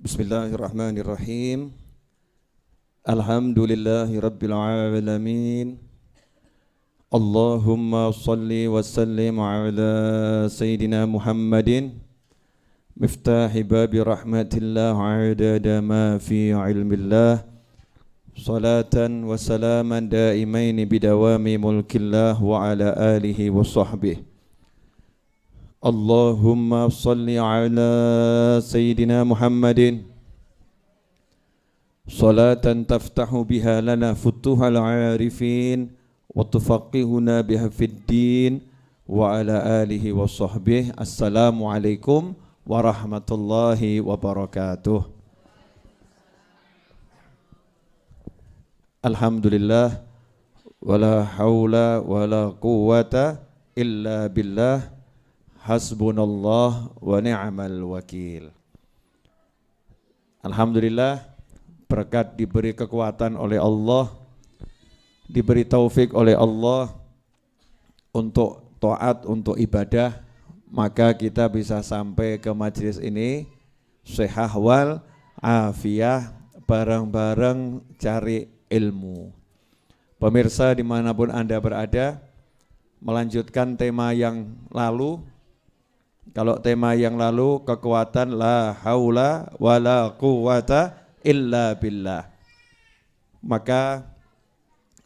Bismillahirrahmanirrahim. Alhamdulillahi rabbil alamin. Allahumma salli wa sallim ala Sayyidina Muhammadin miftahi babi rahmatillah adada ma fi ilmillah salatan wa salaman daimaini bidawami mulkillah wa ala alihi wa sahbihi. Allahumma salli ala Sayyidina Muhammadin salatan taftahu biha lana futuhal arifin wa tufaqihuna biha fid din wa ala alihi wa sahbihi. Assalamualaikum warahmatullahi wabarakatuh. Alhamdulillah wala haula wala quwata illa billah. Hasbunallah wa ni'mal wakil. Alhamdulillah, berkat diberi kekuatan oleh Allah, diberi taufik oleh Allah untuk taat, untuk ibadah, maka kita bisa sampai ke majelis ini sehah wal afiyah, bareng-bareng cari ilmu. Pemirsa dimanapun Anda berada, melanjutkan tema yang lalu. Kalau tema yang lalu kekuatan la haula wala quwata illa billah, maka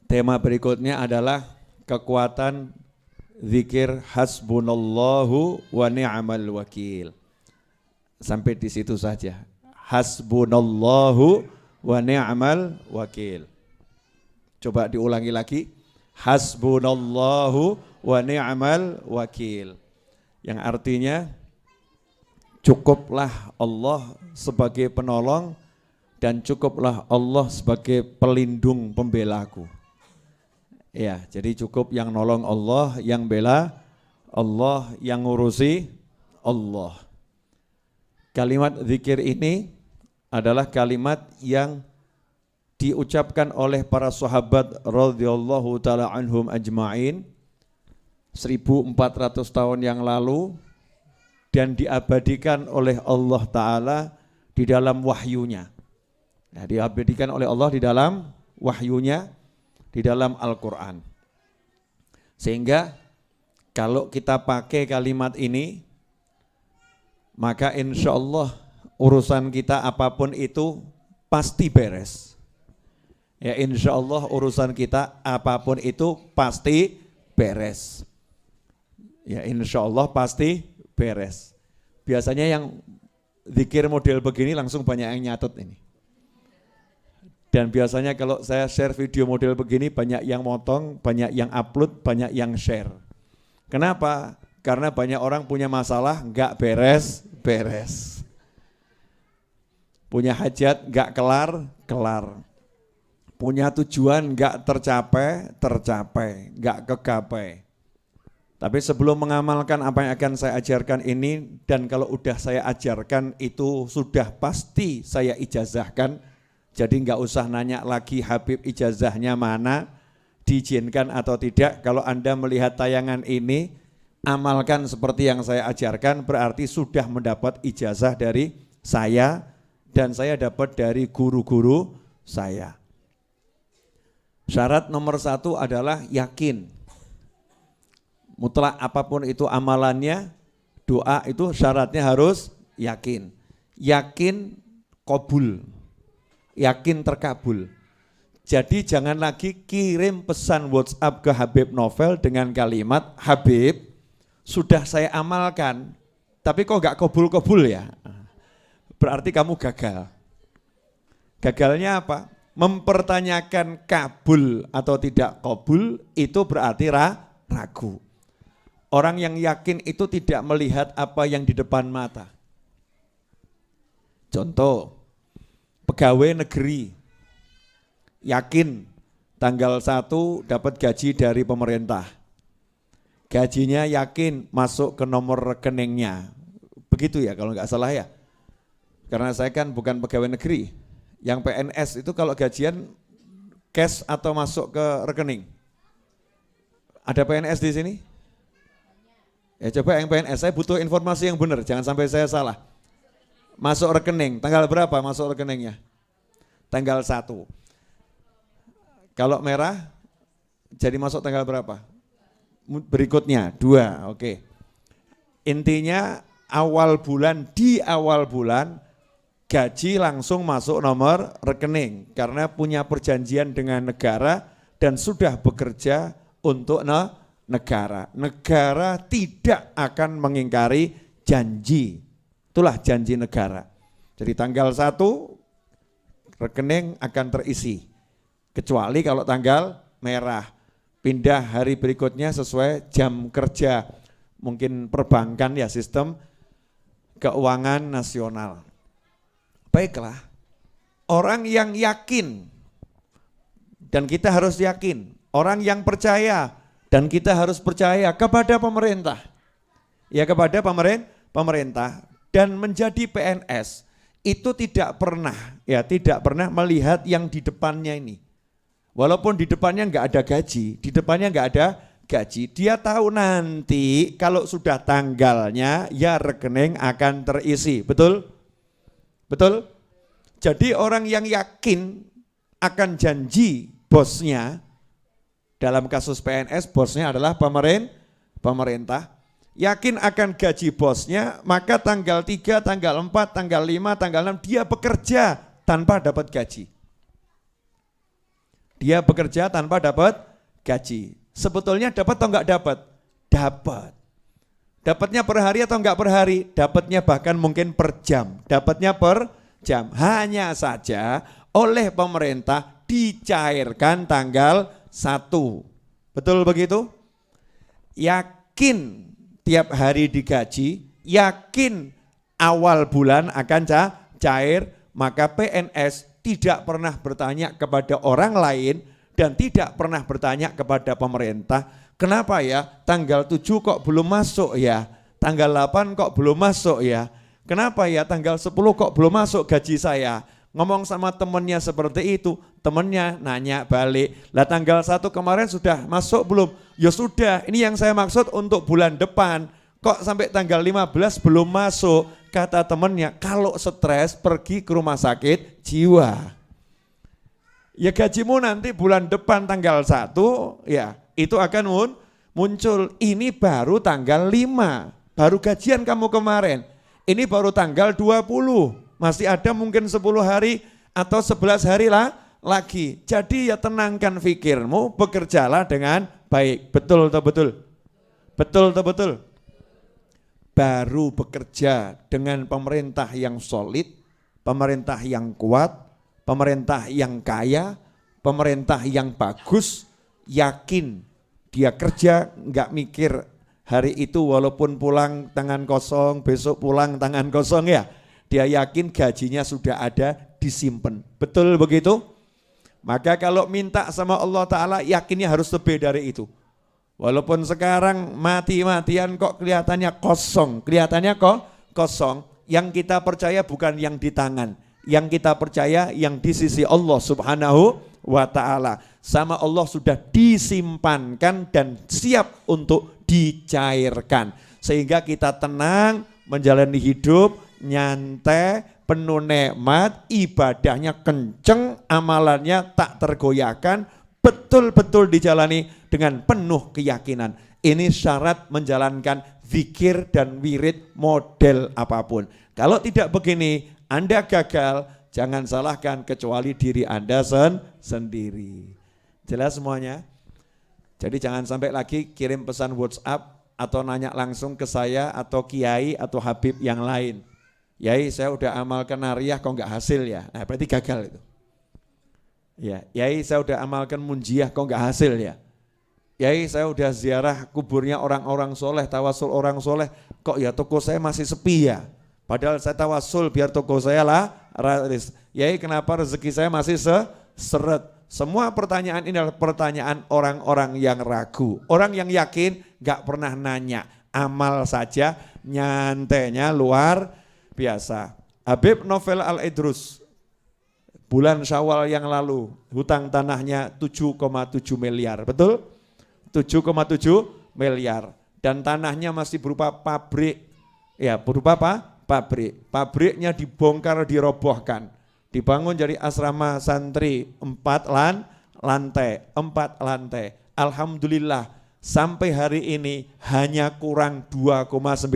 tema berikutnya adalah kekuatan zikir hasbunallahu wa ni'mal wakil. Sampai di situ saja. Hasbunallahu wa ni'mal wakil. Coba diulangi lagi. Hasbunallahu wa ni'mal wakil. Yang artinya cukuplah Allah sebagai penolong dan cukuplah Allah sebagai pelindung pembelaku. Ya, jadi cukup yang nolong Allah, yang bela Allah, yang ngurusi Allah. Kalimat zikir ini adalah kalimat yang diucapkan oleh para sahabat radhiyallahu taala anhum ajma'in 1400 tahun yang lalu dan diabadikan oleh Allah Ta'ala di dalam wahyunya. Nah, diabadikan oleh Allah di dalam wahyunya, di dalam Al-Quran. Sehingga kalau kita pakai kalimat ini, maka insya Allah urusan kita apapun itu pasti beres. Ya, insya Allah urusan kita apapun itu pasti beres. Ya, insya Allah pasti beres. Biasanya yang zikir model begini langsung banyak yang nyatet ini. Dan biasanya kalau saya share video model begini banyak yang motong, banyak yang upload, banyak yang share. Kenapa? Karena banyak orang punya masalah nggak beres-beres. Punya hajat nggak kelar-kelar. Punya tujuan nggak tercapai, nggak kegapai. Tapi sebelum mengamalkan apa yang akan saya ajarkan ini, dan kalau udah saya ajarkan itu sudah pasti saya ijazahkan, jadi nggak usah nanya lagi Habib ijazahnya mana, diizinkan atau tidak. Kalau Anda melihat tayangan ini, amalkan seperti yang saya ajarkan, berarti sudah mendapat ijazah dari saya, dan saya dapat dari guru-guru saya. Syarat nomor 1 adalah yakin. Mutlak apapun itu amalannya, doa itu syaratnya harus yakin. Yakin qabul, yakin terkabul. Jadi jangan lagi kirim pesan WhatsApp ke Habib Novel dengan kalimat, Habib sudah saya amalkan, tapi kok gak kabul-kabul ya? Berarti kamu gagal. Gagalnya apa? Mempertanyakan kabul atau tidak kabul itu berarti ragu. Orang yang yakin itu tidak melihat apa yang di depan mata. Contoh, pegawai negeri yakin tanggal 1 dapat gaji dari pemerintah. Gajinya yakin masuk ke nomor rekeningnya. Begitu ya kalau nggak salah ya. Karena saya kan bukan pegawai negeri. Yang PNS itu kalau gajian cash atau masuk ke rekening? Ada PNS di sini? Ya coba yang PNS, saya butuh informasi yang benar, jangan sampai saya salah. masuk rekening. Tanggal berapa masuk rekeningnya? Tanggal 1. Kalau merah jadi masuk tanggal berapa? Berikutnya 2, oke. Intinya di awal bulan gaji langsung masuk nomor rekening karena punya perjanjian dengan negara dan sudah bekerja untuk negara. Negara tidak akan mengingkari janji. Itulah janji negara. Jadi tanggal 1 rekening akan terisi. Kecuali kalau tanggal merah. Pindah hari berikutnya sesuai jam kerja. Mungkin perbankan ya, sistem keuangan nasional. Baiklah, orang yang yakin, dan kita harus yakin, orang yang percaya, dan kita harus percaya kepada pemerintah. Ya, kepada pemerintah. Dan menjadi PNS itu tidak pernah melihat yang di depannya ini. Walaupun di depannya nggak ada gaji, dia tahu nanti kalau sudah tanggalnya ya rekening akan terisi, betul? Betul? Jadi orang yang yakin akan janji bosnya, dalam kasus PNS bosnya adalah pemerintah, yakin akan gaji bosnya, maka tanggal 3, tanggal 4, tanggal 5, tanggal 6 dia bekerja tanpa dapat gaji. Dia bekerja tanpa dapat gaji. Sebetulnya dapat atau enggak dapat? Dapat. Dapatnya per hari atau enggak per hari? Dapatnya bahkan mungkin per jam. Dapatnya per jam. Hanya saja oleh pemerintah dicairkan tanggal 1. Betul begitu? Yakin tiap hari digaji, yakin awal bulan akan cair, maka PNS tidak pernah bertanya kepada orang lain dan tidak pernah bertanya kepada pemerintah, kenapa ya tanggal 7 kok belum masuk ya, tanggal 8 kok belum masuk ya, kenapa ya tanggal 10 kok belum masuk gaji saya. Ngomong sama temennya seperti itu, temennya nanya balik, lah tanggal 1 kemarin sudah masuk belum? Ya sudah, ini yang saya maksud untuk bulan depan, kok sampai tanggal 15 belum masuk? Kata temennya, kalau stres pergi ke rumah sakit jiwa. Ya gajimu nanti bulan depan tanggal 1, ya itu akan muncul. Ini baru tanggal 5, baru gajian kamu kemarin. Ini baru tanggal 20, masih ada mungkin 10 hari atau 11 hari lagi. Jadi ya tenangkan pikirmu, bekerjalah dengan baik. Betul atau betul? Betul atau betul? Baru bekerja dengan pemerintah yang solid, pemerintah yang kuat, pemerintah yang kaya, pemerintah yang bagus, yakin dia kerja nggak mikir hari itu walaupun pulang tangan kosong, besok pulang tangan kosong ya. Dia yakin gajinya sudah ada, disimpan. Betul begitu? Maka kalau minta sama Allah Ta'ala yakinnya harus lebih dari itu. Walaupun sekarang mati-matian kok kelihatannya kosong, yang kita percaya bukan yang di tangan, yang kita percaya yang di sisi Allah Subhanahu wa Ta'ala. Sama Allah sudah disimpankan dan siap untuk dicairkan. Sehingga kita tenang menjalani hidup, nyantai, penuh nikmat, ibadahnya kenceng, amalannya tak tergoyahkan, betul-betul dijalani dengan penuh keyakinan. Ini syarat menjalankan zikir dan wirid model apapun. Kalau tidak begini, Anda gagal, jangan salahkan kecuali diri Anda sendiri. Jelas semuanya? Jadi jangan sampai lagi kirim pesan WhatsApp atau nanya langsung ke saya atau kiai atau habib yang lain. Yai, saya udah amalkan nariyah kok enggak hasil ya. Nah, berarti gagal itu. Ya, yai saya udah amalkan munjiah kok enggak hasil ya. Yai saya udah ziarah kuburnya orang-orang soleh, tawasul orang soleh, kok ya toko saya masih sepi ya. Padahal saya tawasul biar toko saya laris. Yai kenapa rezeki saya masih seret. Semua pertanyaan ini adalah pertanyaan orang-orang yang ragu. Orang yang yakin enggak pernah nanya, amal saja, nyantainya luar biasa. Habib Novel Al-Idrus bulan Syawal yang lalu hutang tanahnya 7,7 miliar, betul? 7,7 miliar dan tanahnya masih berupa pabrik, ya berupa apa? pabrik. Pabriknya dibongkar, dirobohkan. Dibangun jadi asrama santri 4 lantai. Alhamdulillah sampai hari ini hanya kurang 2,9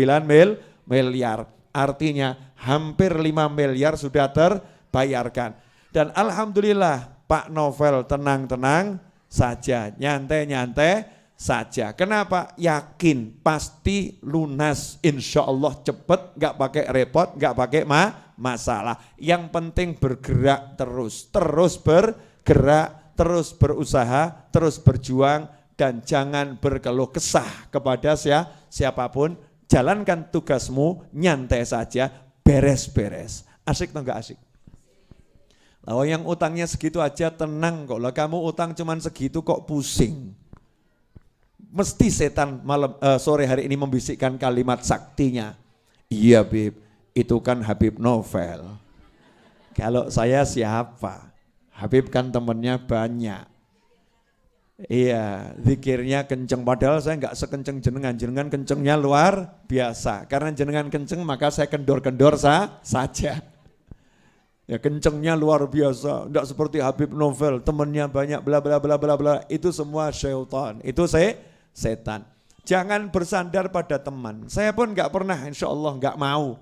miliar. Artinya hampir 5 miliar sudah terbayarkan. Dan alhamdulillah Pak Novel tenang-tenang saja, nyantai-nyantai saja. Kenapa? Yakin pasti lunas, insya Allah cepet, gak pakai repot, gak pakai masalah. Yang penting bergerak terus bergerak, terus berusaha, terus berjuang, dan jangan berkeluh kesah kepada siapapun. Jalankan tugasmu, nyantai saja, beres-beres. Asik atau enggak asik? Kalau yang utangnya segitu aja tenang kok. Lah kamu utang cuman segitu kok pusing. Mesti setan sore hari ini membisikkan kalimat saktinya. Iya Bib, itu kan Habib Novel. Kalau saya siapa? Habib kan temennya banyak. Iya, zikirnya kenceng. Padahal saya enggak sekenceng jenengan. Jenengan kencengnya luar biasa. Karena jenengan kenceng maka saya kendor-kendor saja. Ya kencengnya luar biasa. Enggak seperti Habib Novel, temennya banyak bla bla bla bla bla. Itu semua syaitan. Itu setan. Jangan bersandar pada teman. Saya pun enggak pernah, insya Allah enggak mau.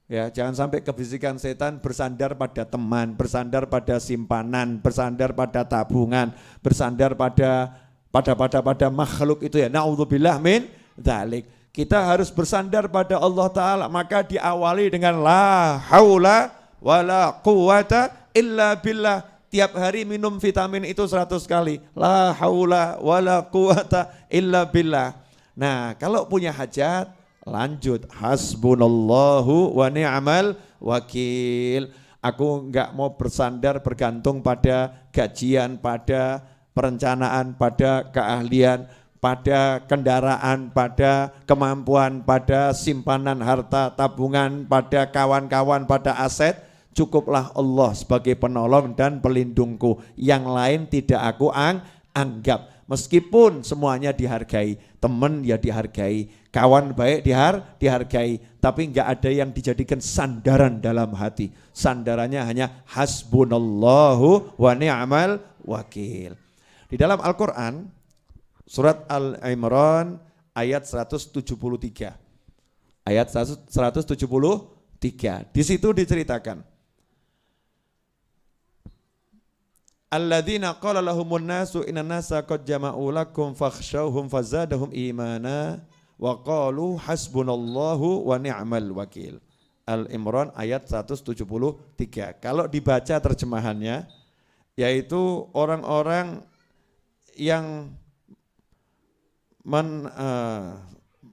Ya, jangan sampai kebisikan setan bersandar pada teman, bersandar pada simpanan, bersandar pada tabungan, bersandar pada makhluk itu ya. Naudzubillah min dzalik. Kita harus bersandar pada Allah Ta'ala. Maka diawali dengan la haula wala quwata illa billah. Tiap hari minum vitamin itu 100 kali. La haula wala quwata illa billah. Nah, kalau punya hajat, lanjut. Hasbunallahu wa ni'mal wakil. Aku enggak mau bersandar bergantung pada gajian, pada perencanaan, pada keahlian, pada kendaraan, pada kemampuan, pada simpanan harta, tabungan, pada kawan-kawan, pada aset. Cukuplah Allah sebagai penolong dan pelindungku. Yang lain tidak aku anggap. Meskipun semuanya dihargai, teman ya dihargai, kawan baik dihargai, tapi enggak ada yang dijadikan sandaran dalam hati. Sandarannya hanya hasbunallahu wa ni'mal wakil. Di dalam Al-Quran, surat Al-Imran ayat 173. Ayat 173. Di situ diceritakan. Alladzina qala lahumun nasu innan nasa qad jama'u lakum fakhshawhum fazadahum imana wa qalu hasbunallahu wa ni'mal wakil. Al-Imran ayat 173. Kalau dibaca terjemahannya, yaitu orang-orang yang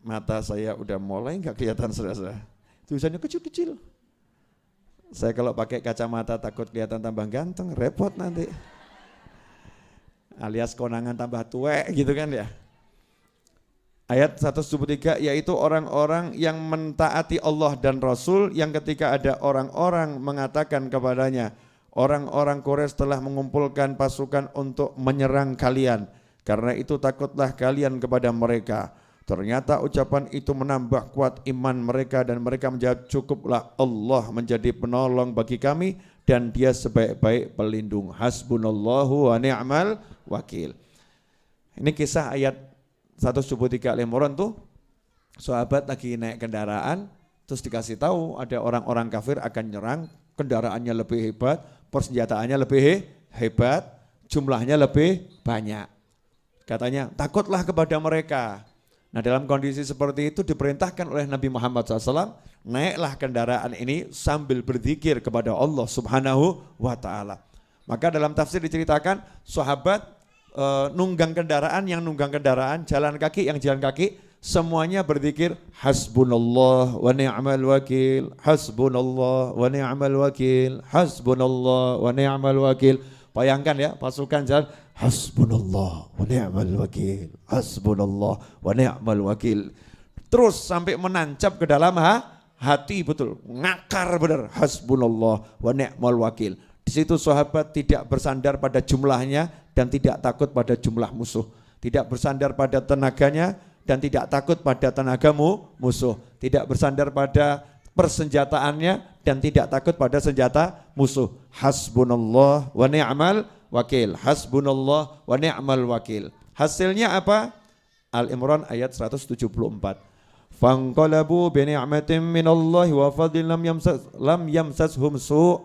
mata saya udah mulai enggak kelihatan saudara. Tulisannya kecil-kecil. Saya kalau pakai kacamata takut kelihatan tambah ganteng, repot nanti. Alias konangan tambah tuwek gitu kan ya. Ayat 173 yaitu orang-orang yang mentaati Allah dan Rasul yang ketika ada orang-orang mengatakan kepadanya, orang-orang Quraisy telah mengumpulkan pasukan untuk menyerang kalian. Karena itu takutlah kalian kepada mereka. Ternyata ucapan itu menambah kuat iman mereka dan mereka menjawab, cukuplah Allah menjadi penolong bagi kami dan dia sebaik-baik pelindung. Hasbunallahu wa ni'mal wakil. Ini kisah ayat 173 Al-Imran tuh, sahabat lagi naik kendaraan, terus dikasih tahu ada orang-orang kafir akan nyerang, kendaraannya lebih hebat, persenjataannya lebih hebat, jumlahnya lebih banyak. Katanya, takutlah kepada mereka. Nah dalam kondisi seperti itu diperintahkan oleh Nabi Muhammad SAW, naiklah kendaraan ini sambil berzikir kepada Allah Subhanahu wa Ta'ala. Maka dalam tafsir diceritakan, sahabat nunggang kendaraan, yang nunggang kendaraan, jalan kaki, yang jalan kaki, semuanya berzikir hasbunallah wa ni'mal wakil, hasbunallah wa ni'mal wakil, hasbunallah wa ni'mal wakil. Bayangkan ya, pasukan jalan hasbunallah wa ni'mal wakil, hasbunallah wa ni'mal wakil. Terus sampai menancap ke dalam hati, betul, ngakar benar, hasbunallah wa ni'mal wakil. Di situ sahabat tidak bersandar pada jumlahnya dan tidak takut pada jumlah musuh. Tidak bersandar pada tenaganya dan tidak takut pada tenagamu musuh. Tidak bersandar pada persenjataannya dan tidak takut pada senjata musuh. Hasbunallah wa ni'mal wakil. Hasbunallah wa ni'mal wakil. Hasilnya apa? Al-Imran ayat 174. Fanqalabu bi ni'matin minallahi wa fadlin lam yamsashum su'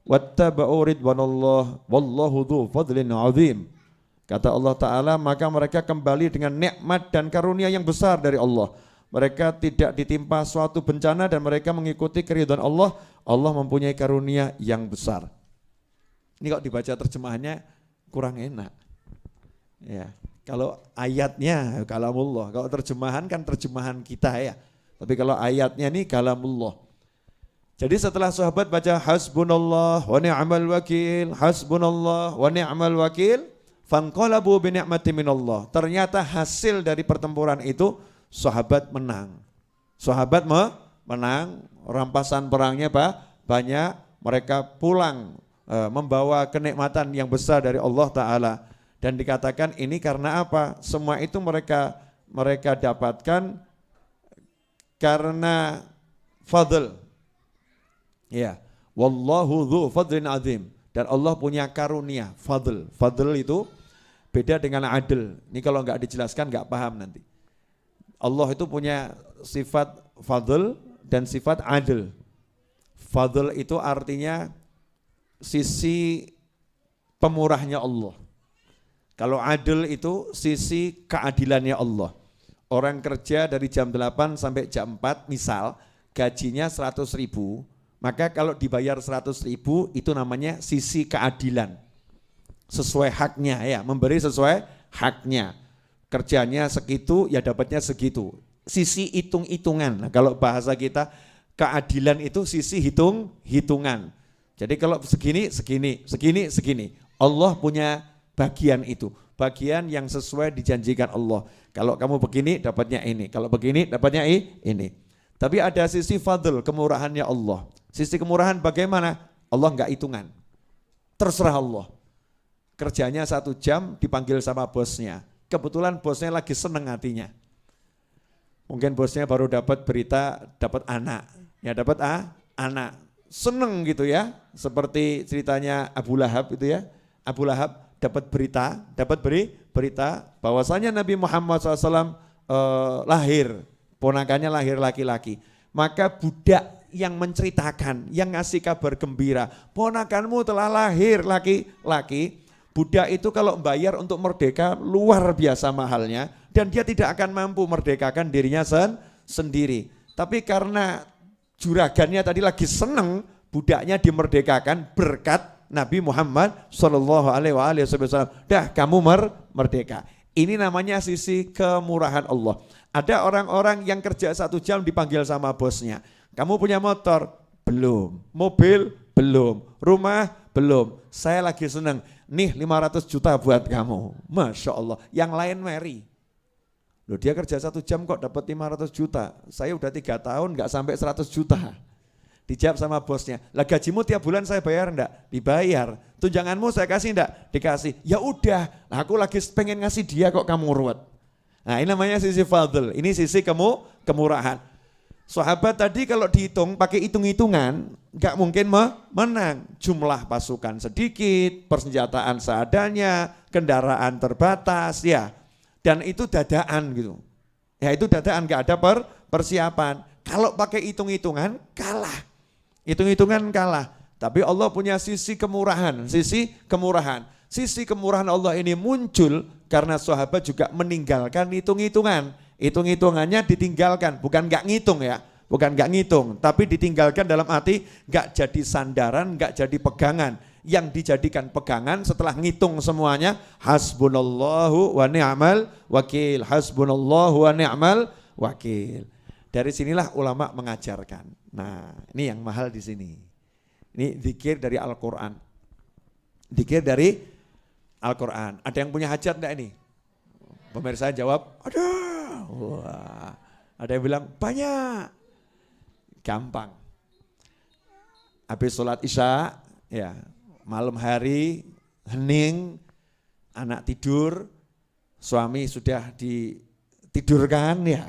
wattaba'u ridwanallah wallahu dzu fadlin 'adzim. Kata Allah Ta'ala, maka mereka kembali dengan nikmat dan karunia yang besar dari Allah. Mereka tidak ditimpa suatu bencana dan mereka mengikuti keridhaan Allah. Allah mempunyai karunia yang besar. Ini kok dibaca terjemahannya kurang enak. Ya, kalau ayatnya kalamullah, kalau terjemahan kan terjemahan kita ya. Tapi kalau ayatnya ini kalamullah. Jadi setelah sahabat baca hasbunallah wa ni'mal wakil, hasbunallah wa ni'mal wakil, fanqalabu bi ni'matin minallah. Ternyata hasil dari pertempuran itu sahabat menang. Sahabat menang, rampasan perangnya banyak, mereka pulang membawa kenikmatan yang besar dari Allah Ta'ala. Dan dikatakan ini karena apa? Semua itu mereka dapatkan karena fadl. Ya, wallahu dzu fadlin azim. Dan Allah punya karunia, fadl. Fadl itu beda dengan adil. Ini kalau enggak dijelaskan enggak paham nanti. Allah itu punya sifat fadl dan sifat adil. Fadl itu artinya sisi pemurahnya Allah. Kalau adil itu sisi keadilannya Allah. Orang kerja dari jam 8 sampai jam 4 misal gajinya 100.000, maka kalau dibayar 100.000 itu namanya sisi keadilan. Sesuai haknya ya, memberi sesuai haknya. Kerjanya segitu, ya dapatnya segitu. Sisi hitung-hitungan. Nah, kalau bahasa kita, keadilan itu sisi hitung-hitungan. Jadi kalau segini. Allah punya bagian itu. Bagian yang sesuai dijanjikan Allah. Kalau kamu begini, dapatnya ini. Kalau begini, dapatnya ini. Tapi ada sisi fadl, kemurahannya Allah. Sisi kemurahan bagaimana? Allah enggak hitungan. Terserah Allah. Kerjanya 1 jam dipanggil sama bosnya. Kebetulan bosnya lagi seneng hatinya. Mungkin bosnya baru dapat berita, dapat anak. Ya dapat anak. Seneng gitu ya. Seperti ceritanya Abu Lahab itu ya. Abu Lahab dapat berita bahwasanya Nabi Muhammad SAW lahir. Ponakannya lahir laki-laki. Maka budak yang menceritakan, yang ngasih kabar gembira. Ponakanmu telah lahir laki-laki. Budak itu kalau bayar untuk merdeka luar biasa mahalnya dan dia tidak akan mampu merdekakan dirinya sendiri. Tapi karena juragannya tadi lagi seneng budaknya dimerdekakan berkat Nabi Muhammad SAW. Dah kamu merdeka. Ini namanya sisi kemurahan Allah. Ada orang-orang yang kerja 1 jam dipanggil sama bosnya. Kamu punya motor? Belum. Mobil? Belum. Rumah? Belum. Saya lagi seneng. Nih 500 juta buat kamu. Masya Allah. Yang lain meri. Loh dia kerja 1 jam kok dapat 500 juta. Saya udah 3 tahun gak sampai 100 juta. Dijawab sama bosnya. Lah gajimu tiap bulan saya bayar enggak? Dibayar. Tunjanganmu saya kasih enggak? Dikasih. Ya udah. Nah, aku lagi pengen ngasih dia kok kamu ruwet. Nah ini namanya sisi fadl. Ini sisi kemurahan. Sahabat tadi kalau dihitung pakai hitung-hitungan gak mungkin menang. Jumlah pasukan sedikit, persenjataan seadanya, kendaraan terbatas ya. Dan itu dadaan gitu. Ya itu dadaan, gak ada persiapan. Kalau pakai hitung-hitungan kalah. Hitung-hitungan kalah. Tapi Allah punya sisi kemurahan, sisi kemurahan. Sisi kemurahan Allah ini muncul karena sahabat juga meninggalkan hitung-hitungan. Hitung-hitungannya ditinggalkan, bukan gak ngitung ya. Bukan gak ngitung, tapi ditinggalkan dalam arti gak jadi sandaran, gak jadi pegangan. Yang dijadikan pegangan setelah ngitung semuanya, hasbunallahu wa ni'mal wakil, hasbunallahu wa ni'mal wakil. Dari sinilah ulama mengajarkan. Nah, ini yang mahal di sini. Ini zikir dari Al-Quran. Zikir dari Al-Quran. Ada yang punya hajat enggak ini? Pemirsa jawab, ada. Wah. Ada yang bilang banyak. Gampang. Habis sholat isya, ya malam hari, hening, anak tidur, suami sudah ditidurkan ya.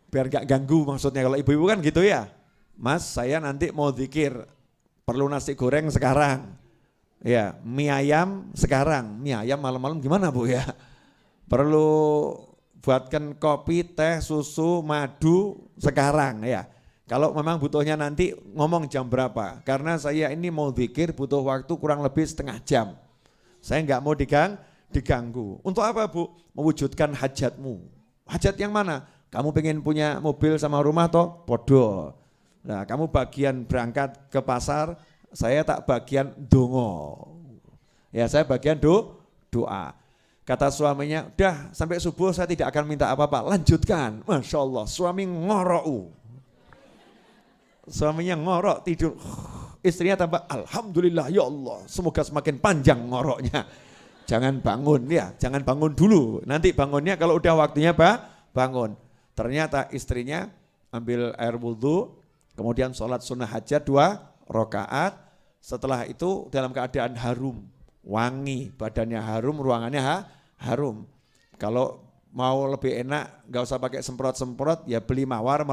Biar gak ganggu maksudnya, kalau ibu-ibu kan gitu ya. Mas saya nanti mau zikir, perlu nasi goreng sekarang. Ya, mie ayam sekarang. Mie ayam malam-malam gimana Bu ya? Perlu buatkan kopi, teh, susu, madu sekarang ya. Kalau memang butuhnya nanti ngomong jam berapa. Karena saya ini mau zikir butuh waktu kurang lebih setengah jam. Saya nggak mau diganggu. Untuk apa Bu? Mewujudkan hajatmu. Hajat yang mana? Kamu pengen punya mobil sama rumah toh? Podo. Nah kamu bagian berangkat ke pasar, saya tak bagian dongo. Ya saya bagian doa. Kata suaminya, udah sampai subuh saya tidak akan minta apa-apa, lanjutkan. Masya Allah, suami ngorok. Suaminya ngorok tidur, istrinya tambah alhamdulillah ya Allah, semoga semakin panjang ngoroknya. Jangan bangun ya, jangan bangun dulu, nanti bangunnya kalau udah waktunya bangun. Ternyata istrinya ambil air wudhu, kemudian sholat sunnah hajat 2 rakaat. Setelah itu dalam keadaan harum, wangi, badannya harum, ruangannya harum. Kalau mau lebih enak gak usah pakai semprot-semprot, ya beli mawar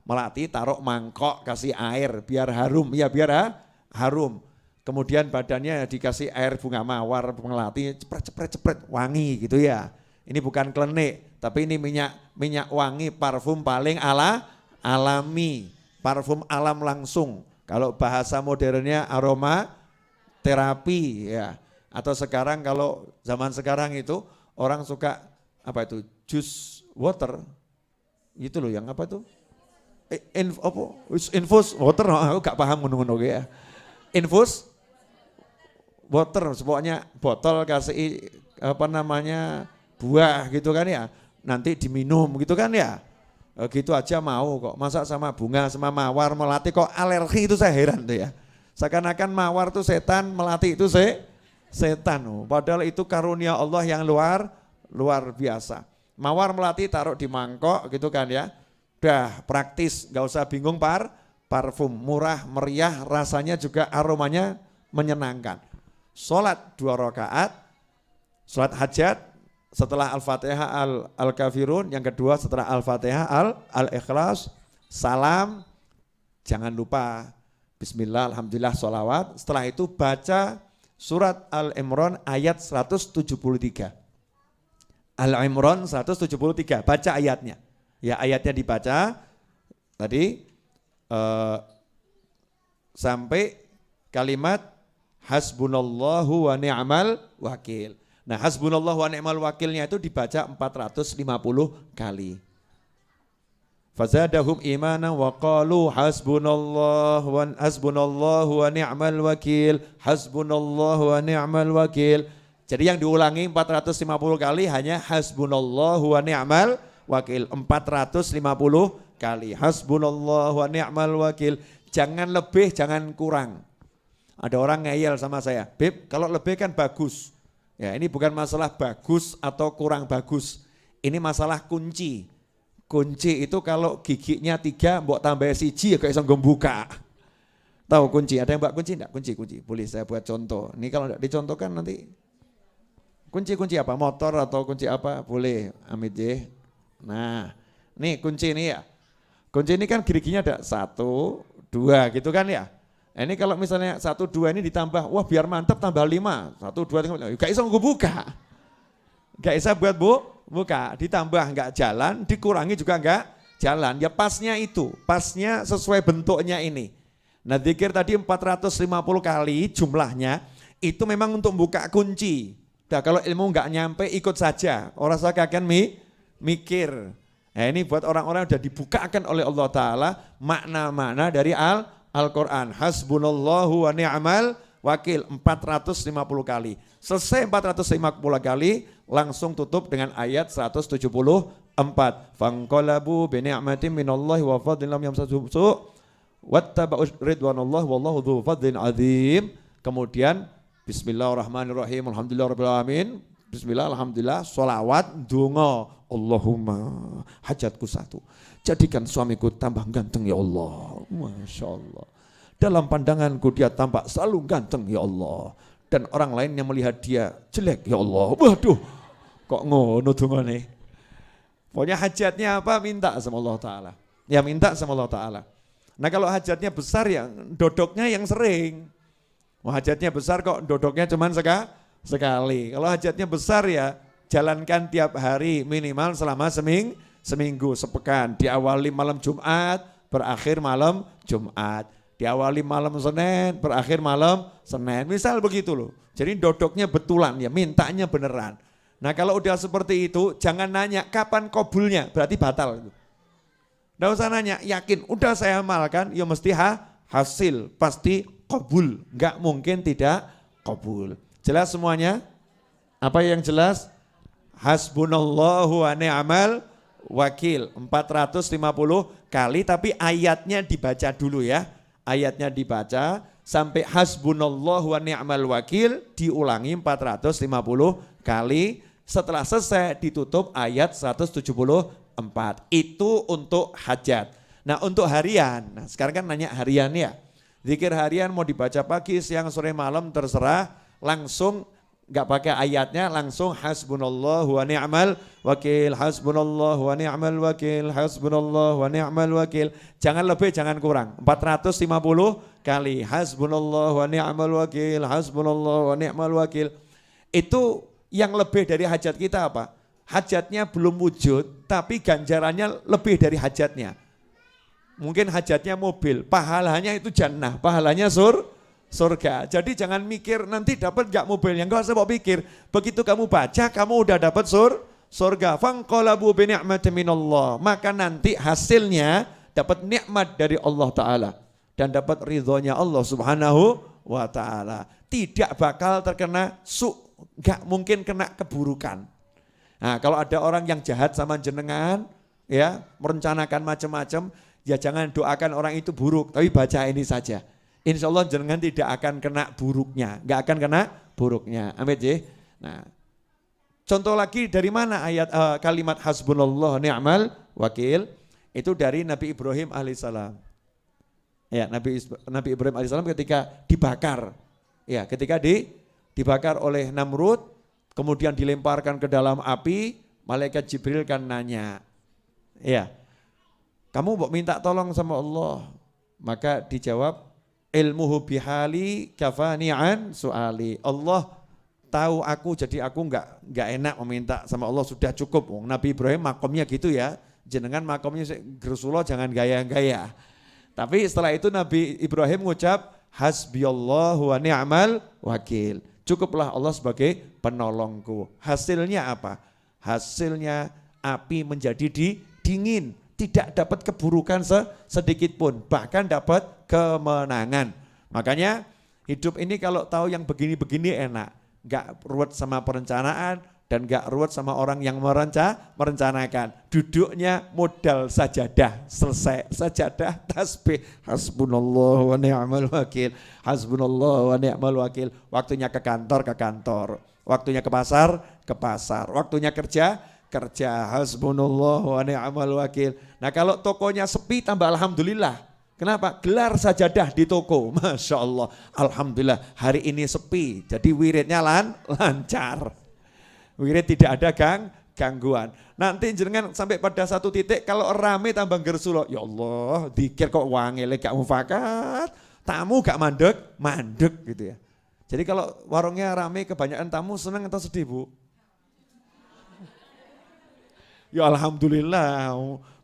melati, taruh mangkok, kasih air biar harum, ya biar harum. Kemudian badannya dikasih air bunga mawar melati, cepret, wangi gitu ya. Ini bukan klenik, tapi ini minyak wangi, parfum paling alami, parfum alam langsung. Kalau bahasa modernnya aroma terapi ya. Atau sekarang kalau zaman sekarang itu orang suka apa itu juice water, gitu loh yang apa tuh? Infus water, aku gak paham ngono-ngono ya. Infus water, pokoknya botol kasih apa namanya buah gitu kan ya, nanti diminum gitu kan ya. Gitu aja mau kok, masa sama bunga sama mawar melati kok alergi, itu saya heran tuh ya. Seakan-akan mawar tuh setan, melati itu setan. Padahal itu karunia Allah yang luar biasa. Mawar melati taruh di mangkok gitu kan ya. Udah praktis, gak usah bingung parfum, murah, meriah, rasanya juga aromanya menyenangkan. Sholat 2 rakaat, sholat hajat, setelah Al-Fatihah Al-Kafirun, yang kedua setelah Al-Fatihah Al-Ikhlas, salam, jangan lupa Bismillah, Alhamdulillah, sholawat. Setelah itu baca surat Al-Imran ayat 173. Al-Imran 173, baca ayatnya. Ya ayatnya dibaca tadi sampai kalimat hasbunallahu wa ni'mal wakil. Nah hasbunallahu wa ni'mal wakilnya itu dibaca 450 kali. Fazadahum imanan wa qalu hasbunallahu wa ni'mal wakil, hasbunallahu wa ni'mal wakil. Jadi yang diulangi 450 kali hanya hasbunallahu wa ni'mal wakil, 450 kali. Hasbunallahu wa ni'mal wakil. Jangan lebih, jangan kurang. Ada orang ngeyel sama saya, Beb, kalau lebih kan bagus. Ya, ini bukan masalah bagus atau kurang bagus. Ini masalah kunci. Kunci itu kalau giginya 3, mbok tambah siji ya kayak bisa buka. Tahu kunci? Ada yang mbak kunci enggak? Kunci. Boleh saya buat contoh. Ini kalau enggak dicontohkan nanti. Kunci apa? Motor atau kunci apa? Boleh, Amit J. Nah, nih kunci ini ya. Kunci ini kan giginya ada 1, 2 gitu kan ya. Ini kalau misalnya 1, 2 ini ditambah, wah biar mantap tambah 5. 1, 2, 3, gak bisa buka. Gak bisa buat buka, ditambah nggak jalan, dikurangi juga nggak jalan. Ya pasnya itu, pasnya sesuai bentuknya ini. Nah zikir tadi 450 kali jumlahnya, itu memang untuk buka kunci. Nah kalau ilmu nggak nyampe ikut saja, orang saya akan mikir. Nah ini buat orang-orang yang sudah dibukakan oleh Allah Ta'ala makna-makna dari Al-Quran. Hasbunallahu wa ni'mal wakil 450 kali. Selesai 450 kali langsung tutup dengan ayat 174. Fanqalabu bi ni'matin minallahi wa fadlin lam yamsasuhum su' wattaba'u ridwanallah wallahu dzu fadlin azim. Kemudian bismillahirrahmanirrahim, alhamdulillahirabbil alamin. Bismillah, alhamdulillah, sholawat, dungo, Allahumma hajatku 1. Jadikan suamiku tambah ganteng ya Allah. Masya Allah. Dalam pandanganku dia tampak selalu ganteng ya Allah. Dan orang lain yang melihat dia jelek ya Allah. Waduh, kok ngono dungane. Pokoknya hajatnya apa minta sama Allah Ta'ala. Ya minta sama Allah Ta'ala. Nah kalau hajatnya besar ya dodoknya yang sering. Hajatnya besar kok dodoknya cuma sekali. Kalau hajatnya besar ya jalankan tiap hari minimal selama seminggu, sepekan. Diawali malam Jumat, berakhir malam Jumat. Diawali malam Senin, berakhir malam Senin. Misal begitu loh. Jadi dodoknya betulan ya, mintanya beneran. Nah kalau udah seperti itu jangan nanya kapan kabulnya, berarti batal. Nggak usah nanya, yakin udah saya amalkan, ya mesti hasil, pasti kabul. Nggak mungkin tidak kabul. Jelas semuanya? Apa yang jelas? Hasbunallahu wa ni'mal wakil 450 kali, tapi ayatnya dibaca dulu ya. Ayatnya dibaca sampai hasbunallahu wa ni'mal wakil diulangi 450 kali. Setelah selesai ditutup ayat 174. Itu untuk hajat. Nah untuk harian, nah sekarang kan nanya harian ya. Zikir harian mau dibaca pagi, siang, sore, malam terserah. Langsung nggak pakai ayatnya, langsung hasbunallahu wa ni'mal wakil, hasbunallahu wa ni'mal wakil, hasbunallahu wa ni'mal wakil. Jangan lebih, jangan kurang. 450 kali hasbunallahu wa ni'mal wakil, hasbunallahu wa ni'mal wakil. Itu yang lebih dari hajat kita apa? Hajatnya belum wujud, tapi ganjarannya lebih dari hajatnya. Mungkin hajatnya mobil, pahalanya itu jannah, pahalanya surga. Jadi jangan mikir nanti dapat gak mobilnya, enggak usah pikir. Begitu kamu baca, kamu udah dapat surga. Fanqalabu bi ni'matin minallah. Maka nanti hasilnya dapat nikmat dari Allah Ta'ala. Dan dapat ridhonya Allah Subhanahu wa Ta'ala. Tidak bakal terkena gak mungkin kena keburukan. Nah kalau ada orang yang jahat sama jenengan, ya merencanakan macam-macam, ya jangan doakan orang itu buruk, tapi baca ini saja. Insya Allah jenengan tidak akan kena buruknya, nggak akan kena buruknya. Amin ya. Nah, contoh lagi dari mana ayat kalimat hasbunallah ni'mal wakil? Itu dari Nabi Ibrahim alaihissalam. Ya, Nabi Ibrahim alaihissalam ketika dibakar, ya ketika dibakar oleh Namrud, kemudian dilemparkan ke dalam api, malaikat Jibril kan nanya, ya, kamu mau minta tolong sama Allah? Maka dijawab, ilmuhu bihali kafani'an su'ali. Allah tahu aku, jadi aku enggak enak meminta sama Allah, sudah cukup. Nabi Ibrahim makomnya gitu ya, jenengan makomnya Rasulullah jangan gaya-gaya. Tapi setelah itu Nabi Ibrahim ngucap, hasbiyallahu wa ni'mal wakil. Cukuplah Allah sebagai penolongku. Hasilnya apa? Hasilnya api menjadi dingin. Tidak dapat keburukan sedikit pun. Bahkan dapat kemenangan. Makanya hidup ini kalau tahu yang begini-begini enak. Gak ruwet sama perencanaan dan gak ruwet sama orang yang merencanakan. Duduknya modal sajadah, selesai. Sajadah, tasbih. Hasbunallah wa ni'mal wakil. Hasbunallah wa ni'mal wakil. Waktunya ke kantor, ke kantor. Waktunya ke pasar, ke pasar. Waktunya kerja, kerja. Hasbunallah wa ni'mal wakil. Nah kalau tokonya sepi tambah alhamdulillah. Kenapa? Gelar sajadah di toko. Masya Allah. Alhamdulillah hari ini sepi. Jadi wiridnya lancar. Wirid tidak ada gangguan. Nanti jenengan sampai pada satu titik kalau rame tambah gersulo. Ya Allah dikir kok wangele gak mufakat. Tamu gak mandek gitu ya. Jadi kalau warungnya rame kebanyakan tamu senang atau sedih Bu? Ya alhamdulillah,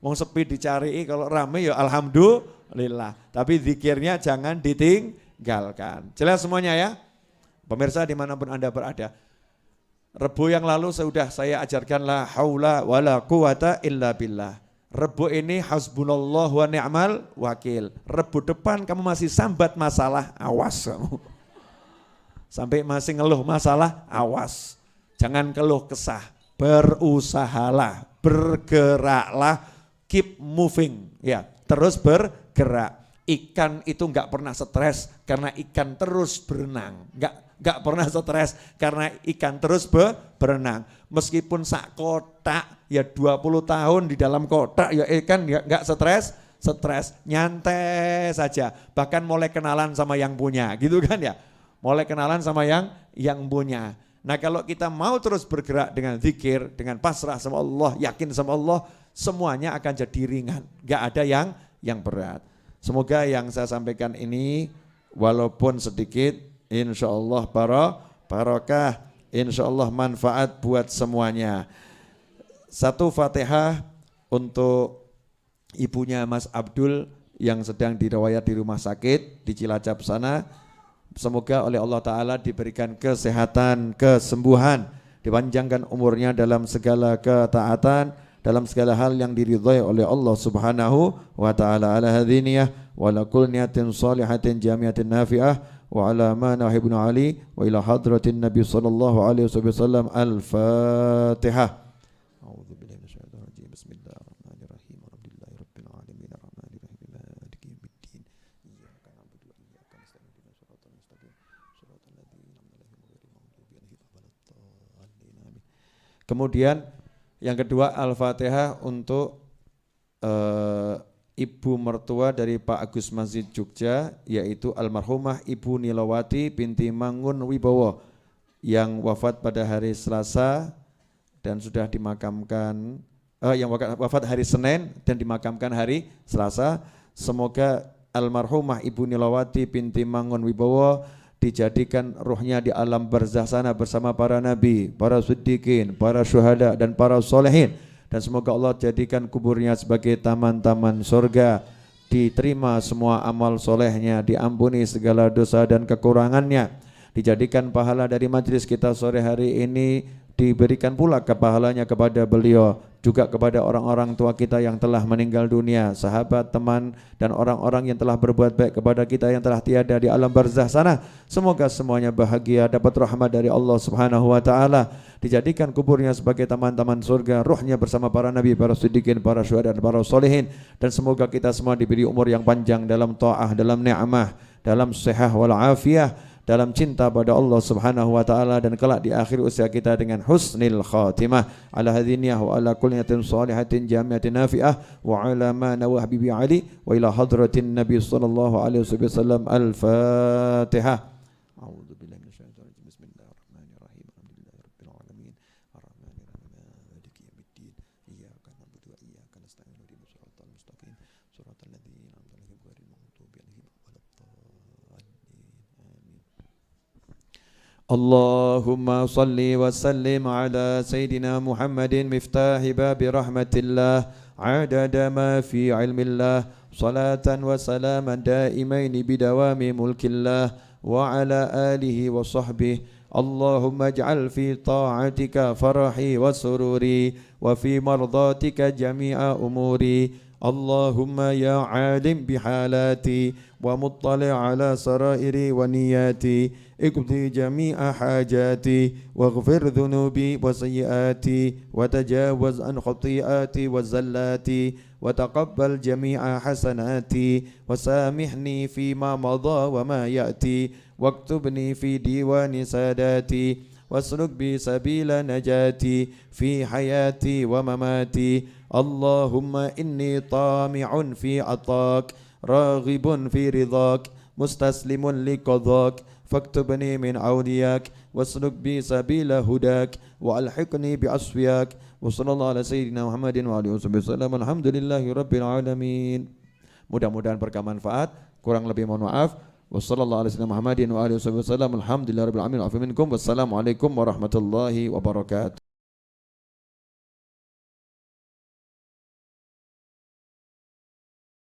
mau sepi dicari, kalau rame ya alhamdulillah. Tapi zikirnya jangan ditinggalkan. Jelas semuanya ya? Pemirsa dimanapun Anda berada. Rebu yang lalu sudah saya ajarkan la haula wala quwata illa billah. Rebu ini hasbunallah wa ni'mal wakil. Rebu depan kamu masih sambat masalah, awas kamu. Sampai masih ngeluh masalah, awas. Jangan keluh kesah, berusahalah. Bergeraklah, keep moving, ya terus bergerak. Ikan itu nggak pernah stres karena ikan terus berenang, nggak pernah stres karena ikan terus berenang. Meskipun sak kotak ya 20 tahun di dalam kotak ya ikan nggak stres, nyantai saja. Bahkan mulai kenalan sama yang punya, gitu kan ya, mulai kenalan sama yang punya. Nah kalau kita mau terus bergerak dengan zikir, dengan pasrah sama Allah, yakin sama Allah, semuanya akan jadi ringan. Gak ada yang berat. Semoga yang saya sampaikan ini walaupun sedikit, insya Allah barokah, insya Allah manfaat buat semuanya. Satu Fatihah untuk ibunya Mas Abdul yang sedang dirawat di rumah sakit di Cilacap sana. Semoga oleh Allah Ta'ala diberikan kesehatan, kesembuhan, dipanjangkan umurnya dalam segala ketaatan, dalam segala hal yang diridhai oleh Allah Subhanahu wa Ta'ala. Ala hadhiniyah wa ala kulli niyatin salihatin jamiatin nafi'ah wa ala ma nahibun ali wa ila hadratin Nabi sallallahu alaihi wasallam. Al-Fatihah. Kemudian yang kedua Al-Fatihah untuk ibu mertua dari Pak Agus Masjid Jogja, yaitu almarhumah Ibu Nilawati binti Mangun Wibowo yang wafat pada hari Selasa dan sudah dimakamkan, yang wafat hari Senin dan dimakamkan hari Selasa. Semoga almarhumah Ibu Nilawati binti Mangun Wibowo dijadikan ruhnya di alam barzah sana bersama para nabi, para siddiqin, para syuhada dan para solehin, dan semoga Allah jadikan kuburnya sebagai taman-taman surga, diterima semua amal solehnya, diampuni segala dosa dan kekurangannya, dijadikan pahala dari majelis kita sore hari ini, diberikan pula pahalanya kepada beliau, juga kepada orang-orang tua kita yang telah meninggal dunia, sahabat, teman, dan orang-orang yang telah berbuat baik kepada kita yang telah tiada di alam barzah sana. Semoga semuanya bahagia, dapat rahmat dari Allah Subhanahu wa Ta'ala, dijadikan kuburnya sebagai taman-taman surga, ruhnya bersama para nabi, para siddiqin, para syuhada dan para solehin, dan semoga kita semua diberi umur yang panjang dalam ta'ah, dalam ni'mah, dalam sehat wal afiyah, dalam cinta pada Allah Subhanahu wa Ta'ala, dan kelak di akhir usia kita dengan husnil khatimah. Ala hadhiniyah wa ala kulli niyatin salihatin jamiatin nafi'ah wa ala ma nawa habibi ali wa ila hadratin Nabi sallallahu alaihi wasallam. Al-Fatihah. A'udzu billahi minasyaitonir rajim. Bismillahirrahmanirrahim. Alhamdulillahirabbil alamin. Arrahmanirrahim. Maliki yaumiddin. Iyyaka na'budu wa iyyaka nasta'in. Ihdinas siratal mustaqim. Siratal ladzina an'amta 'alaihim ghairil maghdubi 'alaihim waladdallin. Amin. Allahumma salli wa sallim ala Sayyidina Muhammadin miftahi babi rahmatillah adada ma fi ilmillah salatan wa salaman daimaini bidawami mulkillah wa ala alihi wa sahbihi. Allahumma ij'al fi ta'atika farahi wa sururi wa fi mardatika jami'a umuri. Allahumma ya alim bihalati wa muttali' ala sarairi wa niyati اقضي جميع حاجاتي واغفر ذنوبي وسيئاتي وتجاوز عن خطيئاتي وزلاتي وتقبل جميع حسناتي وسامحني فيما مضى وما يأتي واكتبني في ديوان ساداتي واسلك بي سبيل نجاتي في حياتي ومماتي. اللهم إني طامع في عطاك راغب في رضاك مستسلم لقضاك فاكتبني من أولياك واسلك بي سبيل هداك وألحقني بأصفياك. وصلى الله على سيدنا محمد وعلى آله وسلم. Alhamdulillahi rabbil alamin. Mudah-mudahan bermanfaat, kurang lebih mohon maaf. Wassallallahu ala sayyidina Muhammadin wa alihi wasallam. Alhamdulillahi rabbil alamin. Afa minkum. Wassalamualaikum warahmatullahi wabarakatuh.